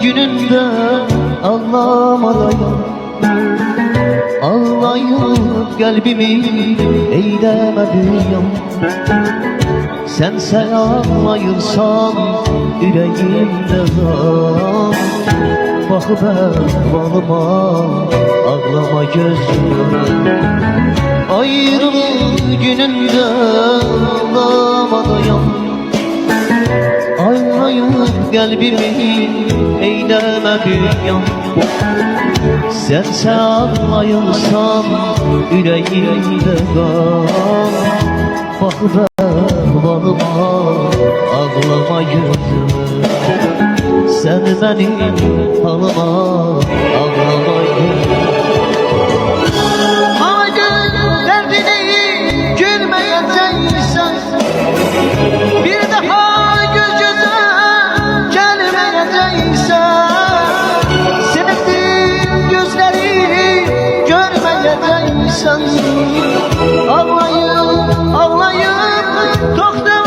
gününde ağlamadayım. Ağlayıp kalbimi eylemediyim. Sen ağlayırsan yüreğimde var. Bakıp balıma ağlama gözüm. Ayrılık gününde ağlamadayım. Ağlayıp kalbimi eylemediyim. Sen ağlayırsan yüreğimde kal. Bakıp balıma ağlama gözüm. Sen benim halıma ağlama gözüm. Madem derdini gülmeyeceksen, bir daha göz göze gelmeyeceksen, sevdiğim gözleri görmeyeceksen, ağlayıp ağlayıp doktor